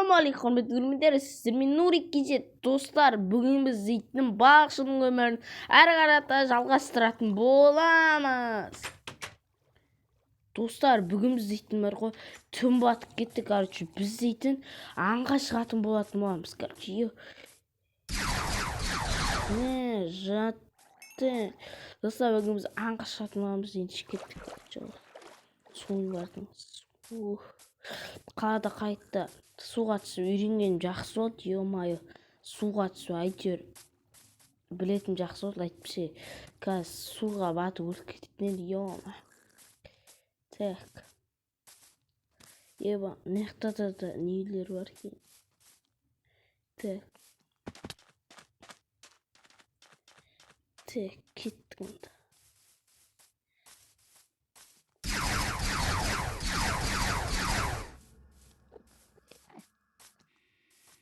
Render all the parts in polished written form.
Ассалаумағалейкум құрметті көрермендер, сіздермен Нурик кз достар. Бүгін біз Зиттің балықшының өмірін әрі қарата жалғастыратын боламыз. Достар, бүгін біз Зиттің өмірі түн батып кетті. Біз Зиттің аңға шығатын болатын боламыз. Жатты. Достар, бүгін біз аңға шығатын боламыз. Енді кеттік. Соны бардыңыз. Қалада қайтты. Суға түсіп үйренгенім жақсы болды, ё-майо. Суға түсіп әйтеуір білетім жақсы болды, әйтпесе қазір суға батып өліп кететін еді, ё-майо. Так. Еба, мына да нелер бар екен. Так. Так, кеттік онда.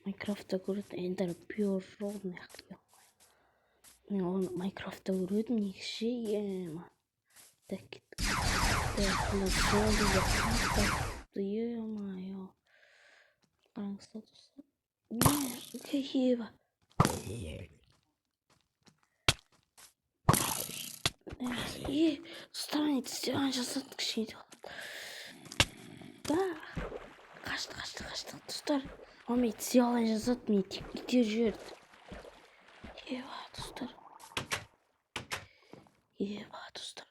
Майнкрафтта көретін ендер биородный ақ. Мен оны Майнкрафтта көрдім негізі, ема. Так, кеттік. Так, мына зомбилер қақтапты, ё-майо. Қараңыздар достар. Еба. Странный тістеген жасады кішкене болады. Да. Қашты, достар. Мен тізе алайын жазады, мен тек итер жіберді. Еба, достар.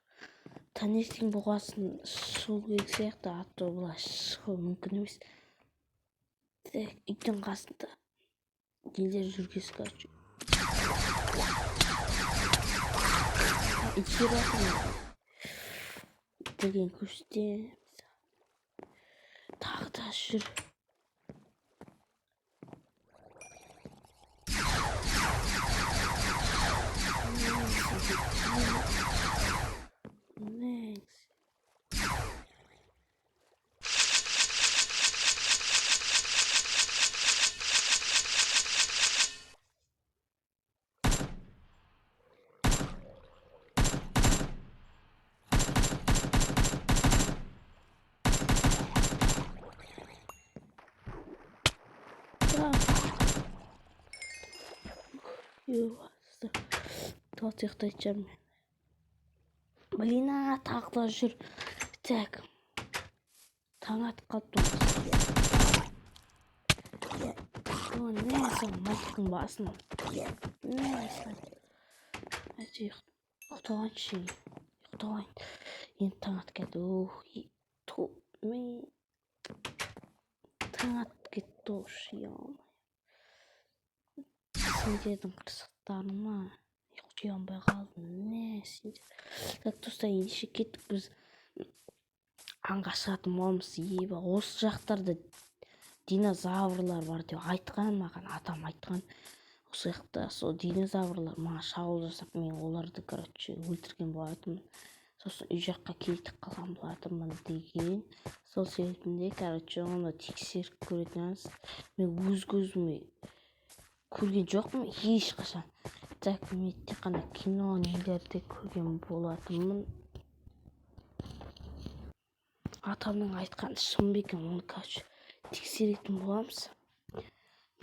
Таңертең болғасын шығу керек сияқты, атты бұлай шығу мүмкін емес. Так, иттің қасында нелер жүргесі қачу. Итер атым. Иттерген көште. Тағы да жүр. Тот ұйықтайтын мен. Блин, тағы да жүр. Так. Таң атып қалыпты. Не сон мылтықтың басын. Не сон. Ұйықталайыншы. Енді таң атып кетті. Таң атып кетті. Сендердің қырсықтарыма ұянбай қалдым. Не сендер. Так, достар, ендеше кеттік біз аңға шығатын боламыз. Еба, осы жақтарда динозаврлар бар деп айтқан маған, атам айтқан. Осы жақта сол динозаврлар маған шабуыл жасап, мен оларды өлтірген болатынмын. Сосын үй жаққа кетіп қалған болатынмын деген. Сол себебінде оны тексеріп көретініміз. Мен өз көзіме көрген жоқпын ешқашан. Так, мен тек қана кино нелерде көрген болатынмын. Атамның айтқан шын ба екен, оны тексеретін боламыз.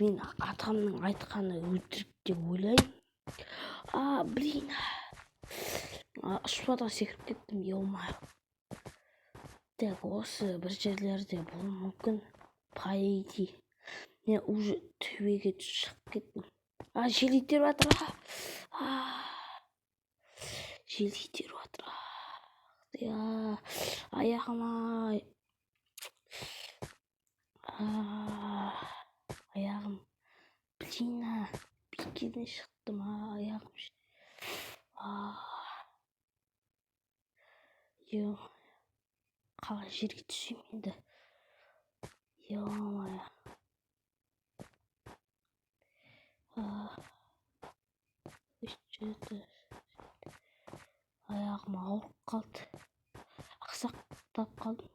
Мен атамның айтқаны өтірік деп ойлаймын. Блин. Ұшпадан секіріп кеттім, ё-майо. Так, осы бір жерлерде болуы мүмкін. По идее. Мен уже төбеге шығып кеттім. Жел итеріп жатыр. Жел итеріп жатыр. Аяғым-ай. Аяғым. Блин, бикеден шықтым. Аяғым. Қалай жерге түсем енді. Ё-майо. Аяғым ауырып қалды. Ақсақтап қалдым.